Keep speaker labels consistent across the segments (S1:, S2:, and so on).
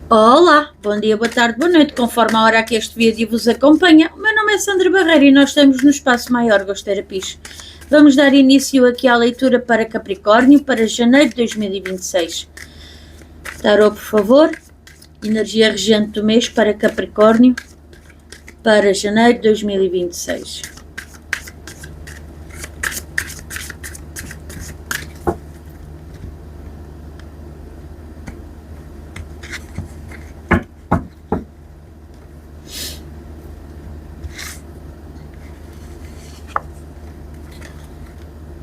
S1: Olá, bom dia, boa tarde, boa noite, conforme a hora que este vídeo vos acompanha. O meu nome é Sandra Barreira e nós estamos no Espaço Maior Gosterapies. Vamos dar início aqui à leitura para Capricórnio para janeiro de 2026. Tarô, por favor. Energia regente do mês para Capricórnio para janeiro de 2026.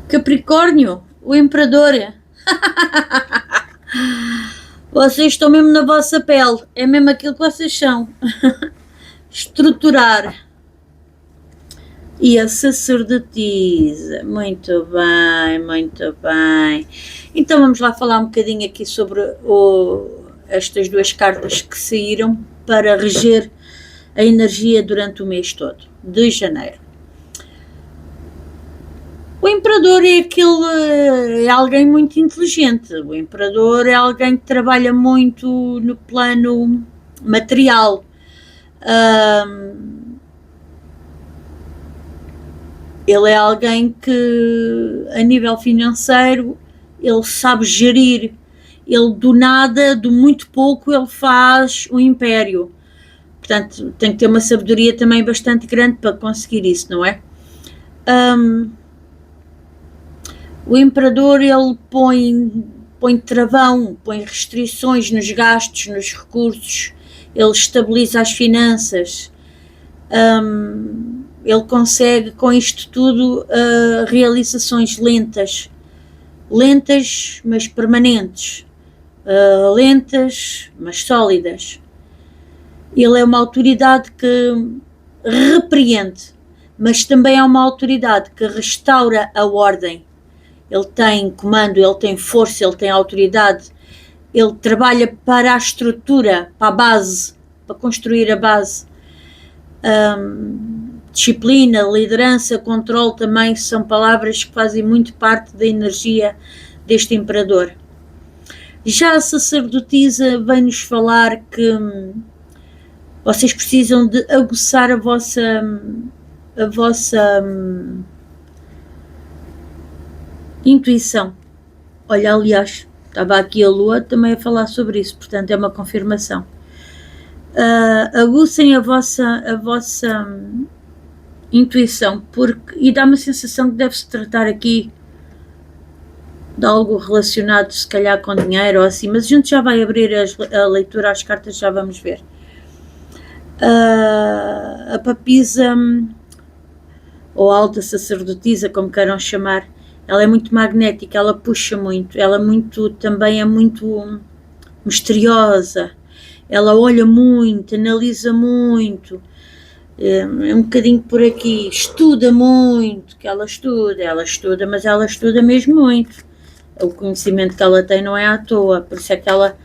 S1: Capricórnio, o Imperador. Vocês estão mesmo na vossa pele, é mesmo aquilo que vocês são. Estruturar. E a sacerdotisa, muito bem, muito bem. Então vamos lá falar um bocadinho aqui sobre estas duas cartas que saíram para reger a energia durante o mês todo, de janeiro. O Imperador é alguém muito inteligente, o Imperador é alguém que trabalha muito no plano material. Ele é alguém que, a nível financeiro, ele sabe gerir. Ele, do nada, do muito pouco, ele faz um império. Portanto, tem que ter uma sabedoria também bastante grande para conseguir isso, não é? O Imperador, ele põe travão, põe restrições nos gastos, nos recursos, ele estabiliza as finanças. Ele consegue, com isto tudo, realizações lentas, mas permanentes, lentas, mas sólidas. Ele é uma autoridade que repreende, mas também é uma autoridade que restaura a ordem. Ele tem comando, ele tem força, ele tem autoridade, ele trabalha para a estrutura, para a base, para construir a base. Disciplina, liderança, controle também são palavras que fazem muito parte da energia deste Imperador. Já a sacerdotisa vem-nos falar que vocês precisam de aguçar a vossa intuição. Olha, aliás, estava aqui a Lua também a falar sobre isso, portanto é uma confirmação. Aguçem a vossa intuição, e dá-me a sensação que deve-se tratar aqui de algo relacionado se calhar com dinheiro ou assim, mas a gente já vai abrir a leitura às cartas, já vamos ver. A papisa ou alta sacerdotisa, como queiram chamar, ela é muito magnética, ela puxa muito, ela também é muito misteriosa, ela olha muito, analisa muito, é um bocadinho por aqui, estuda muito, que ela estuda, mas ela estuda mesmo muito. O conhecimento que ela tem não é à toa, por isso é que ela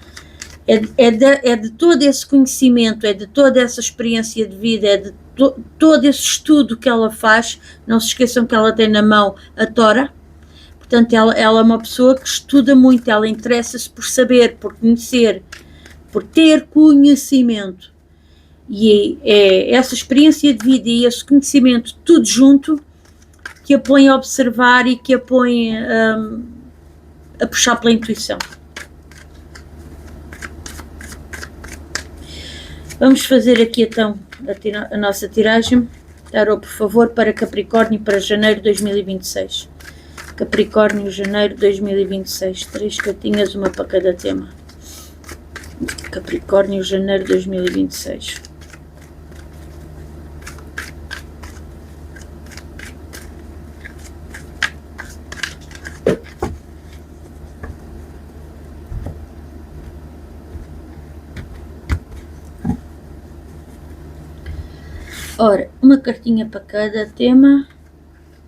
S1: é de todo esse conhecimento, é de toda essa experiência de vida, é de todo esse estudo que ela faz. Não se esqueçam que ela tem na mão a Tora, portanto ela é uma pessoa que estuda muito, ela interessa-se por saber, por conhecer, por ter conhecimento. E é essa experiência de vida e esse conhecimento tudo junto que a põe a observar e que a põe a puxar pela intuição. Vamos fazer aqui então a nossa tiragem. Tarô, por favor, para Capricórnio para janeiro de 2026. Capricórnio, janeiro de 2026. 3 cartinhas, uma para cada tema. Capricórnio, janeiro de 2026. Ora, uma cartinha para cada tema.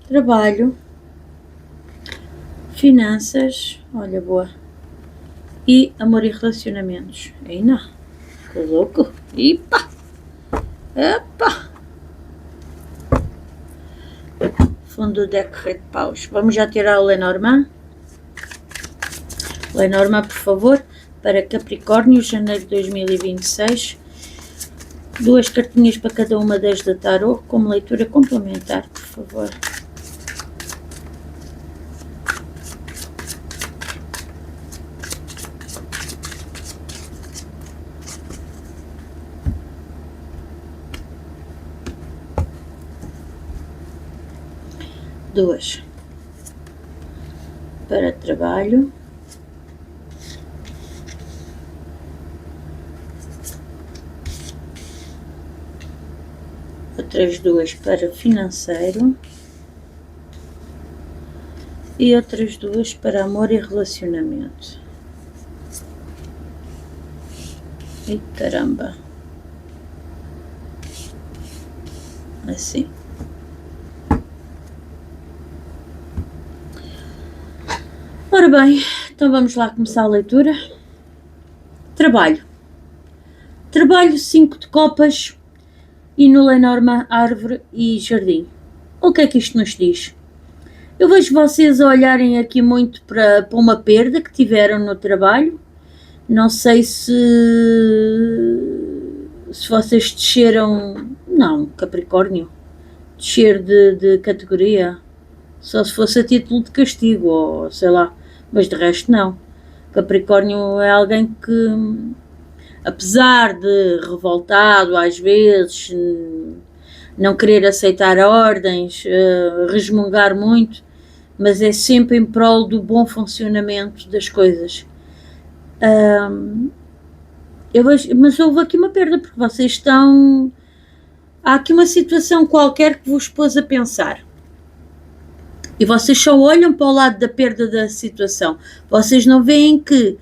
S1: Trabalho, finanças, olha, boa, e amor e relacionamentos. Aí não, que louco, epa, fundo do deck Rei de Paus. Vamos já tirar o Lenormand. Lenormand, por favor, para Capricórnio, janeiro de 2026. 2 cartinhas para cada uma das da tarot, como leitura complementar, por favor. Duas para trabalho. Outras 2 para financeiro. E outras 2 para amor e relacionamento. E caramba. Assim. Ora bem, então vamos lá começar a leitura. Trabalho. Trabalho 5 de copas e no Lenormand, árvore e jardim. O que é que isto nos diz? Eu vejo vocês a olharem aqui muito para uma perda que tiveram no trabalho. Não sei se vocês desceram... Não, Capricórnio. Descer de categoria. Só se fosse a título de castigo, ou sei lá. Mas de resto não. Capricórnio é alguém que, apesar de revoltado às vezes, não querer aceitar ordens, resmungar muito, mas é sempre em prol do bom funcionamento das coisas. Mas houve aqui uma perda, porque vocês estão... Há aqui uma situação qualquer que vos pôs a pensar. E vocês só olham para o lado da perda da situação. Vocês não veem que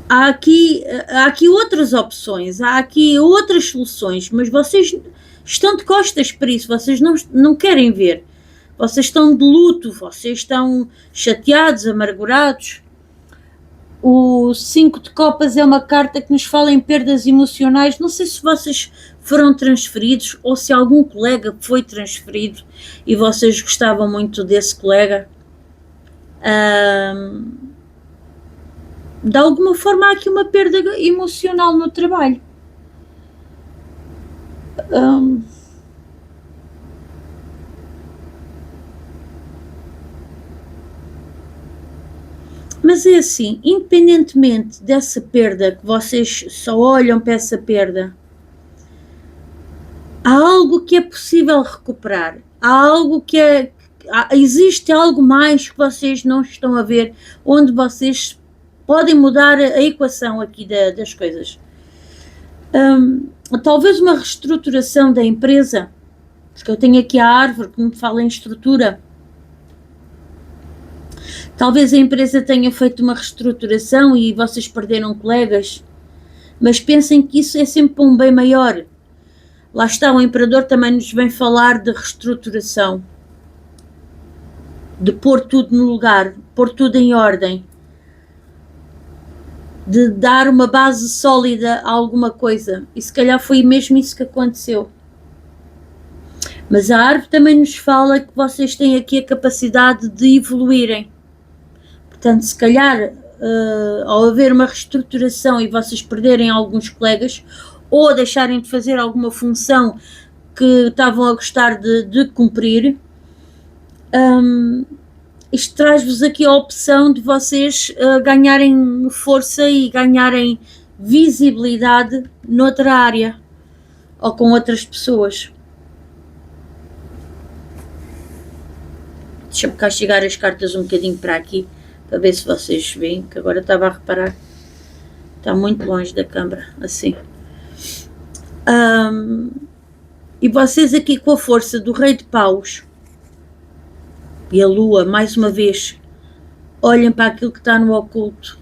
S1: há aqui outras opções, há aqui outras soluções, mas vocês estão de costas para isso, vocês não querem ver. Vocês estão de luto, vocês estão chateados, amargurados. O 5 de copas é uma carta que nos fala em perdas emocionais. Não sei se vocês foram transferidos ou se algum colega foi transferido e vocês gostavam muito desse colega. De alguma forma há aqui uma perda emocional no trabalho. Mas é assim, independentemente dessa perda, que vocês só olham para essa perda, há algo que é possível recuperar, há algo que é... Existe algo mais que vocês não estão a ver, onde vocês podem mudar a equação aqui das coisas. Talvez uma reestruturação da empresa, porque eu tenho aqui a árvore que me fala em estrutura. Talvez a empresa tenha feito uma reestruturação e vocês perderam colegas, mas pensem que isso é sempre um bem maior. Lá está, o Imperador também nos vem falar de reestruturação, de pôr tudo no lugar, pôr tudo em ordem, de dar uma base sólida a alguma coisa, e se calhar foi mesmo isso que aconteceu. Mas a árvore também nos fala que vocês têm aqui a capacidade de evoluírem. Portanto, se calhar, ao haver uma reestruturação e vocês perderem alguns colegas, ou deixarem de fazer alguma função que estavam a gostar de cumprir, isto traz-vos aqui a opção de vocês ganharem força e ganharem visibilidade noutra área, ou com outras pessoas. Deixa-me castigar as cartas um bocadinho para aqui, para ver se vocês veem, que agora estava a reparar, está muito longe da câmara, assim. E vocês aqui com a força do Rei de Paus e a Lua, mais uma vez, olhem para aquilo que está no oculto,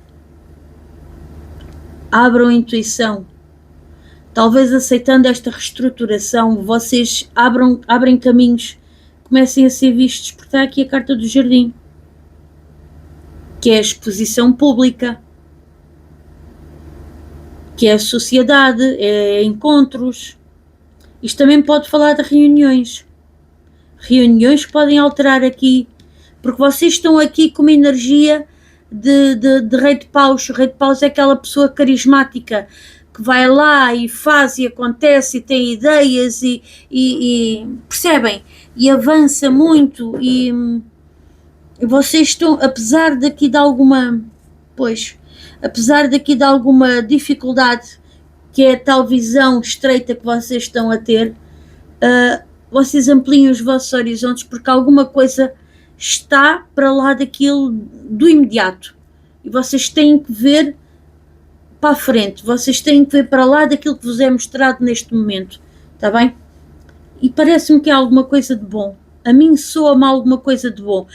S1: abram a intuição, talvez aceitando esta reestruturação, vocês abrem caminhos, comecem a ser vistos, porque está aqui a carta do jardim, que é a exposição pública, que é a sociedade, é encontros. Isto também pode falar de reuniões que podem alterar aqui, porque vocês estão aqui com uma energia de rei de paus. O rei de paus é aquela pessoa carismática que vai lá e faz e acontece e tem ideias e percebem? E avança muito e vocês estão, apesar daqui de alguma dificuldade, que é a tal visão estreita que vocês estão a ter, vocês ampliem os vossos horizontes, porque alguma coisa está para lá daquilo do imediato e vocês têm que ver para a frente, vocês têm que ver para lá daquilo que vos é mostrado neste momento, está bem? E parece-me que é alguma coisa de bom, a mim soa-me alguma coisa de bom,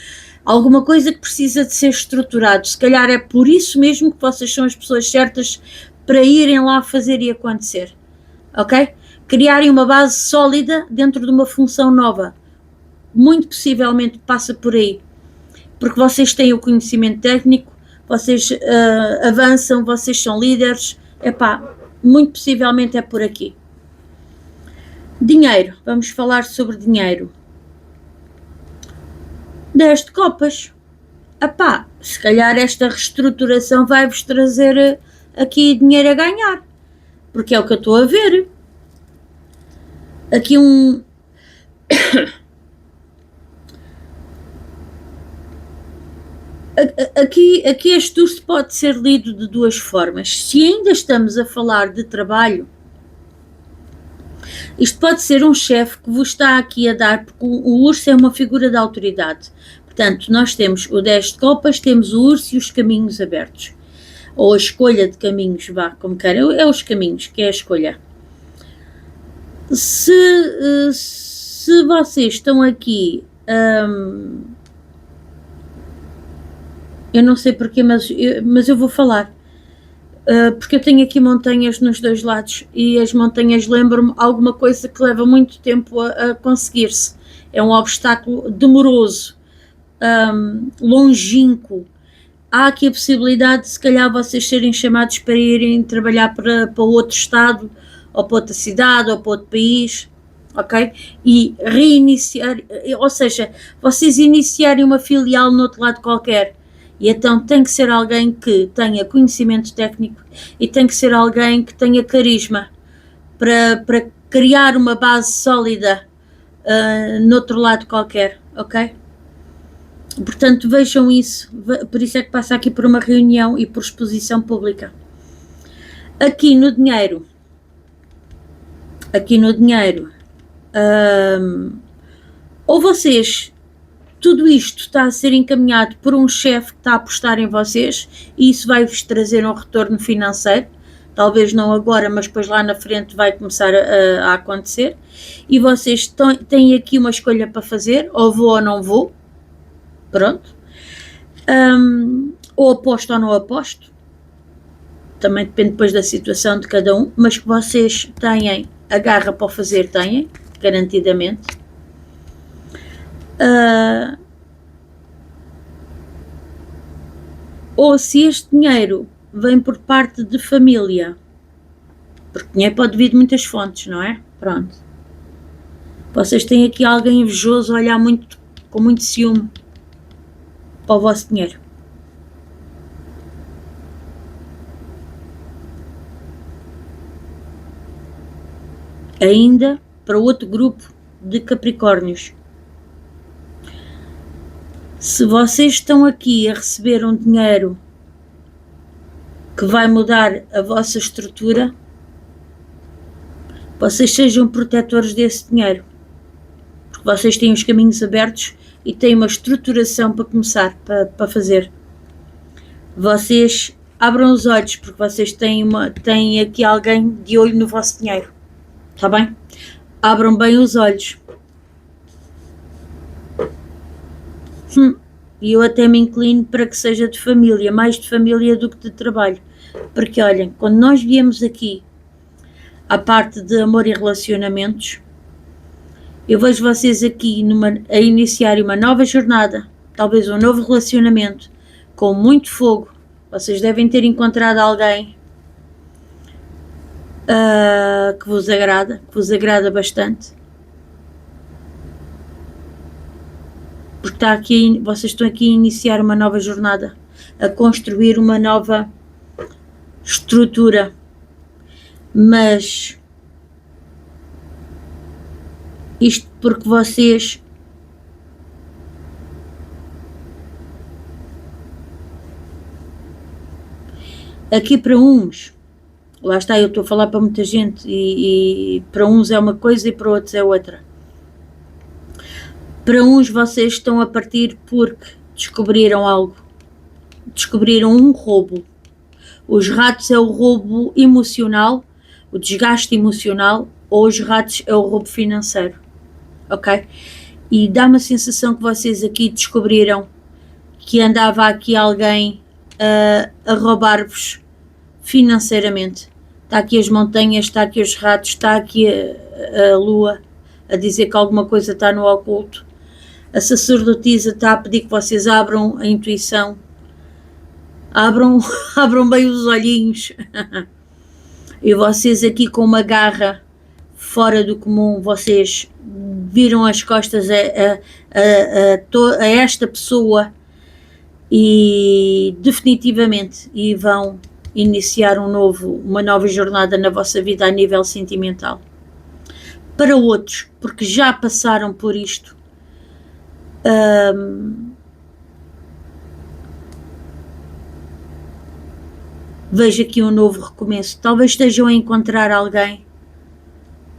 S1: alguma coisa que precisa de ser estruturado. Se calhar é por isso mesmo que vocês são as pessoas certas para irem lá fazer e acontecer, ok? Criarem uma base sólida dentro de uma função nova, muito possivelmente passa por aí, porque vocês têm o conhecimento técnico, vocês avançam, vocês são líderes, muito possivelmente é por aqui. Dinheiro, vamos falar sobre dinheiro. 10 de copas. Se calhar esta reestruturação vai-vos trazer aqui dinheiro a ganhar, porque é o que eu estou a ver. Aqui aqui este urso pode ser lido de duas formas. Se ainda estamos a falar de trabalho, isto pode ser um chefe que vos está aqui a dar, porque o urso é uma figura de autoridade. Portanto, nós temos o 10 de copas, temos o urso e os caminhos abertos. Ou a escolha de caminhos, como queiram. É os caminhos, que é a escolha. Se vocês estão aqui... eu não sei porquê, mas eu vou falar. Porque eu tenho aqui montanhas nos dois lados e as montanhas lembram-me alguma coisa que leva muito tempo a conseguir-se. É um obstáculo demoroso, longínquo. Há aqui a possibilidade de, se calhar, vocês serem chamados para irem trabalhar para outro estado, ou para outra cidade, ou para outro país, ok? E reiniciar, ou seja, vocês iniciarem uma filial no outro lado qualquer. E então tem que ser alguém que tenha conhecimento técnico e tem que ser alguém que tenha carisma para criar uma base sólida no outro lado qualquer, ok? Portanto, vejam isso, por isso é que passa aqui por uma reunião e por exposição pública. Aqui no dinheiro, ou vocês... Tudo isto está a ser encaminhado por um chefe que está a apostar em vocês e isso vai-vos trazer um retorno financeiro, talvez não agora, mas depois lá na frente vai começar a acontecer, e vocês têm aqui uma escolha para fazer, ou vou ou não vou, pronto, ou aposto ou não aposto, também depende depois da situação de cada um, mas que vocês têm a garra para o fazer, têm, garantidamente. Ou se este dinheiro vem por parte de família, porque dinheiro pode vir de muitas fontes, não é? Pronto. Vocês têm aqui alguém invejoso a olhar com muito ciúme para o vosso dinheiro. Ainda para outro grupo de Capricórnios. Se vocês estão aqui a receber um dinheiro que vai mudar a vossa estrutura, vocês sejam protetores desse dinheiro, porque vocês têm os caminhos abertos e têm uma estruturação para começar, para fazer. Vocês abram os olhos, porque vocês têm aqui alguém de olho no vosso dinheiro, está bem? Abram bem os olhos. E eu até me inclino para que seja de família, mais de família do que de trabalho. Porque olhem, quando nós viemos aqui à parte de amor e relacionamentos, eu vejo vocês aqui a iniciar uma nova jornada, talvez um novo relacionamento, com muito fogo. Vocês devem ter encontrado alguém que vos agrada bastante. porque está aqui, vocês estão aqui a iniciar uma nova jornada, a construir uma nova estrutura, mas isto porque vocês aqui para uns, lá está, eu estou a falar para muita gente e para uns é uma coisa e para outros é outra. Para uns vocês estão a partir porque descobriram algo, descobriram um roubo. Os ratos é o roubo emocional, o desgaste emocional, ou os ratos é o roubo financeiro, ok? E dá-me a sensação que vocês aqui descobriram que andava aqui alguém a roubar-vos financeiramente. Está aqui as montanhas, está aqui os ratos, está aqui a lua a dizer que alguma coisa está no oculto. A sacerdotisa está a pedir que vocês abram a intuição, abram bem os olhinhos. E vocês aqui com uma garra fora do comum, vocês viram as costas a esta pessoa e definitivamente e vão iniciar uma nova jornada na vossa vida a nível sentimental. Para outros, porque já passaram por isto, vejo aqui um novo recomeço. Talvez estejam a encontrar alguém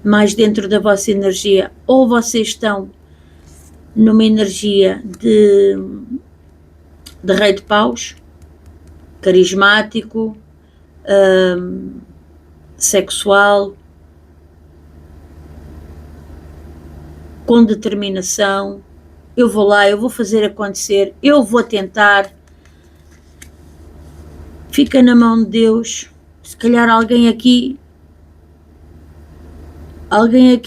S1: mais dentro da vossa energia, ou vocês estão numa energia de rei de paus, carismático, sexual, com determinação. Eu vou lá, eu vou fazer acontecer, eu vou tentar. Fica na mão de Deus. Se calhar alguém aqui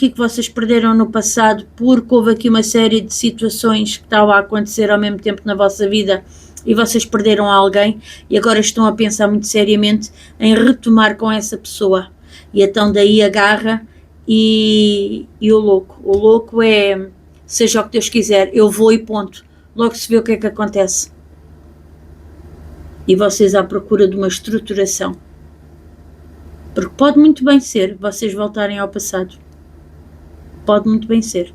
S1: que vocês perderam no passado porque houve aqui uma série de situações que estavam a acontecer ao mesmo tempo na vossa vida e vocês perderam alguém e agora estão a pensar muito seriamente em retomar com essa pessoa. E então daí a garra e o louco. O louco é, seja o que Deus quiser, eu vou e ponto. Logo se vê o que é que acontece. E vocês à procura de uma estruturação. Porque pode muito bem ser vocês voltarem ao passado. Pode muito bem ser.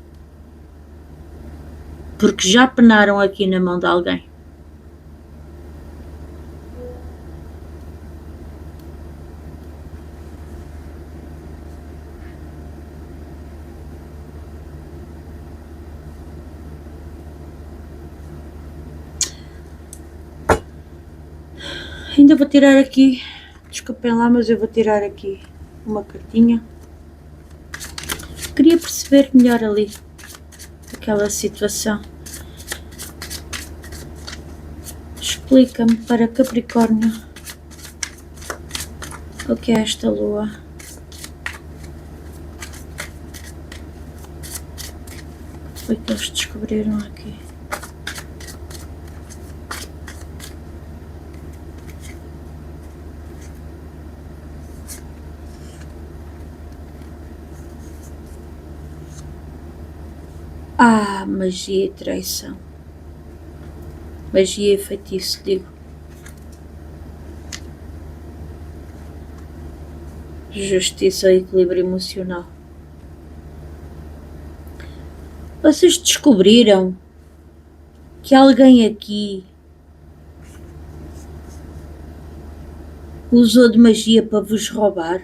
S1: Porque já penaram aqui na mão de alguém. Ainda vou tirar aqui, desculpem lá, mas eu vou tirar aqui uma cartinha. Queria perceber melhor ali aquela situação. Explica-me para Capricórnio o que é esta lua. O que foi que eles descobriram aqui? Magia e traição. Magia e feitiço, digo. Justiça e equilíbrio emocional. Vocês descobriram que alguém aqui usou de magia para vos roubar?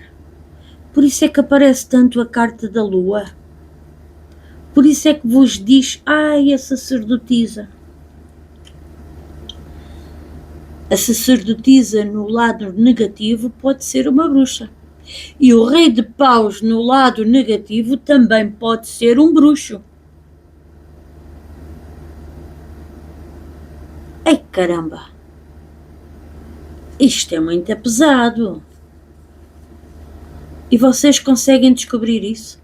S1: Por isso é que aparece tanto a carta da lua. Por isso é que vos diz, ai, a sacerdotisa. A sacerdotisa no lado negativo pode ser uma bruxa. E o rei de paus no lado negativo também pode ser um bruxo. Ai, caramba. Isto é muito pesado. E vocês conseguem descobrir isso?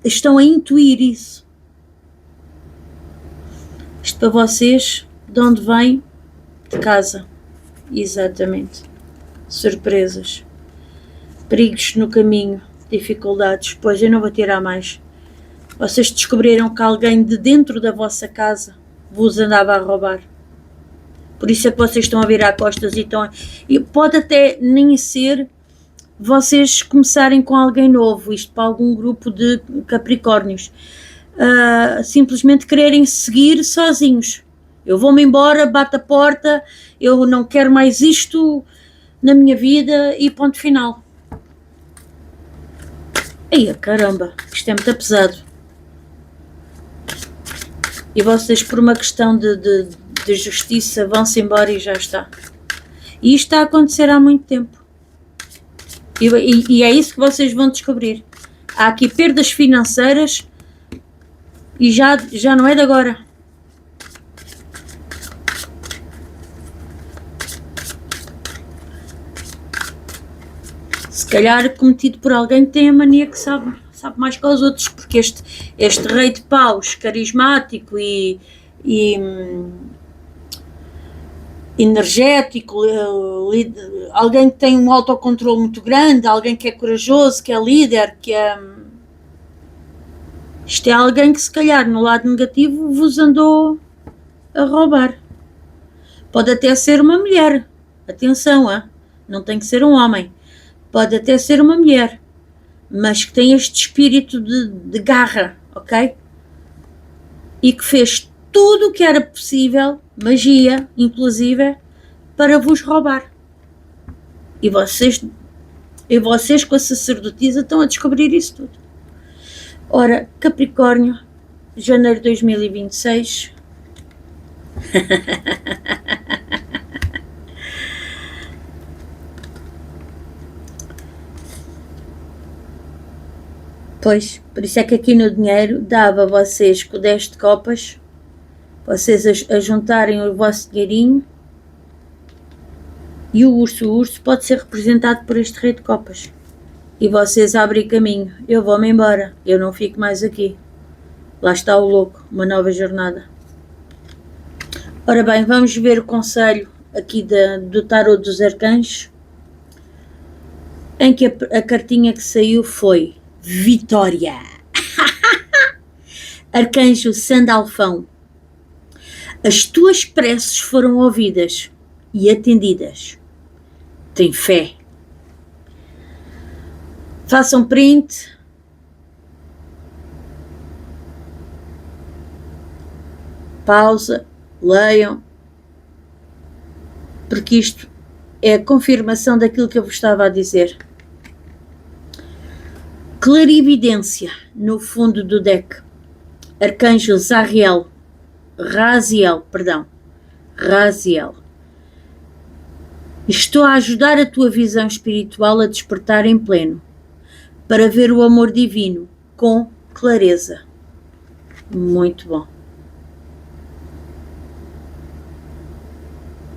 S1: Estão a intuir isso. Isto para vocês, de onde vem? De casa. Exatamente. Surpresas. Perigos no caminho. Dificuldades. Pois eu não vou tirar mais. Vocês descobriram que alguém de dentro da vossa casa vos andava a roubar. Por isso é que vocês estão a virar costas e estão. E pode até nem ser vocês começarem com alguém novo, isto para algum grupo de Capricórnios. Simplesmente quererem seguir sozinhos. Eu vou-me embora, bato a porta, eu não quero mais isto na minha vida e ponto final. Ai, caramba, isto é muito pesado. E vocês, por uma questão de justiça, vão-se embora e já está. E isto está a acontecer há muito tempo. E é isso que vocês vão descobrir. Há aqui perdas financeiras e já não é de agora. Se calhar cometido por alguém que tem a mania que sabe mais que os outros, porque este rei de paus carismático e energético, alguém que tem um autocontrole muito grande, alguém que é corajoso, que é líder, que é... Isto é alguém que se calhar no lado negativo vos andou a roubar. Pode até ser uma mulher, atenção, não tem que ser um homem, pode até ser uma mulher, mas que tem este espírito de garra, ok? E que fez tudo o que era possível, magia inclusive, para vos roubar. E vocês com a sacerdotisa estão a descobrir isso tudo. Ora, Capricórnio, janeiro de 2026. Pois, por isso é que aqui no dinheiro dava vocês com o 10 de copas, vocês a juntarem o vosso dinheirinho, e o urso pode ser representado por este rei de copas. E vocês abrem caminho. Eu vou-me embora, eu não fico mais aqui. Lá está o louco, uma nova jornada. Ora bem, vamos ver o conselho aqui do tarot dos arcanjos, em que a cartinha que saiu foi Vitória. Arcanjo Sandalfão, as tuas preces foram ouvidas e atendidas. Tem fé. Façam print. Pausa. Leiam. Porque isto é a confirmação daquilo que eu vos estava a dizer. Clarividência no fundo do deck. Arcanjo Raziel. Estou a ajudar a tua visão espiritual a despertar em pleno, para ver o amor divino com clareza. Muito bom.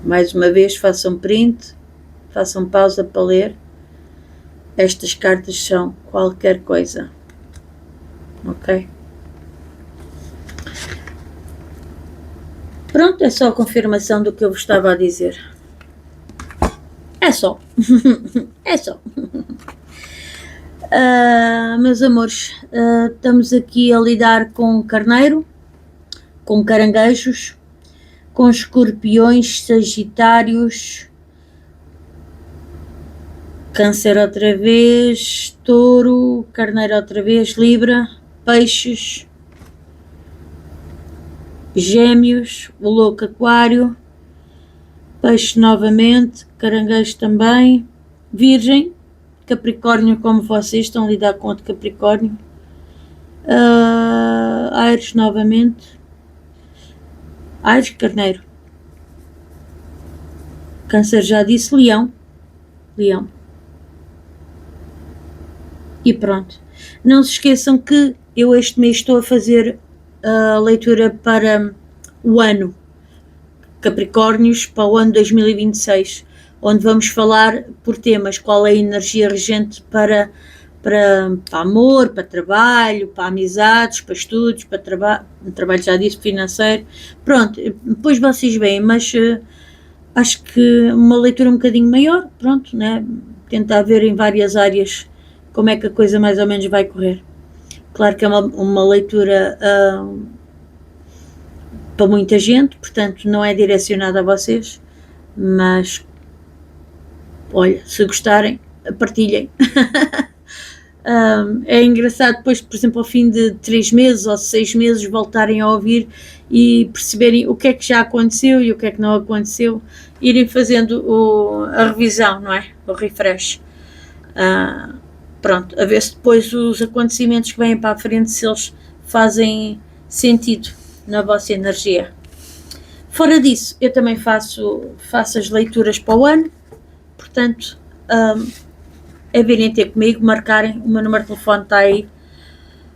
S1: Mais uma vez, façam print, façam pausa para ler. Estas cartas são qualquer coisa. Ok? Pronto, é só a confirmação do que eu vos estava a dizer. É só. É só. Meus amores, estamos aqui a lidar com carneiro, com caranguejos, com escorpiões, sagitários, câncer outra vez, touro, carneiro outra vez, libra, peixes, gêmeos, o louco aquário, peixe novamente, caranguejo também, virgem, capricórnio como vocês estão a lidar com outro capricórnio, Áries novamente, Áries, carneiro, câncer já disse, leão, e pronto. Não se esqueçam que eu este mês estou a fazer a leitura para o ano Capricórnios, para o ano 2026, onde vamos falar por temas, qual é a energia regente para amor, para trabalho, para amizades, para estudos, para trabalho já disse, financeiro, pronto, depois vocês veem, mas acho que uma leitura um bocadinho maior, pronto, né? Tentar ver em várias áreas como é que a coisa mais ou menos vai correr. Claro que é uma leitura para muita gente, portanto não é direcionada a vocês, mas olha, se gostarem, partilhem. É engraçado depois, por exemplo, ao fim de 3 meses ou 6 meses, voltarem a ouvir e perceberem o que é que já aconteceu e o que é que não aconteceu, irem fazendo a revisão, não é? O refresh. Pronto, a ver se depois os acontecimentos que vêm para a frente, se eles fazem sentido na vossa energia. Fora disso, eu também faço as leituras para o ano, portanto, é virem ter comigo, marcarem, o meu número de telefone está aí,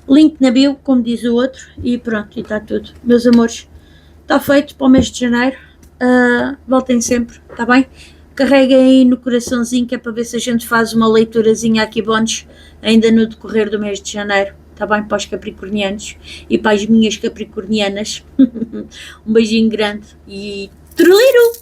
S1: link na bio, como diz o outro, e pronto, e está tudo. Meus amores, está feito para o mês de janeiro, voltem sempre, está bem? Carreguem aí no coraçãozinho, que é para ver se a gente faz uma leiturazinha aqui bónus, ainda no decorrer do mês de janeiro, está bem? Para os capricornianos e para as minhas capricornianas. Um beijinho grande e truliru!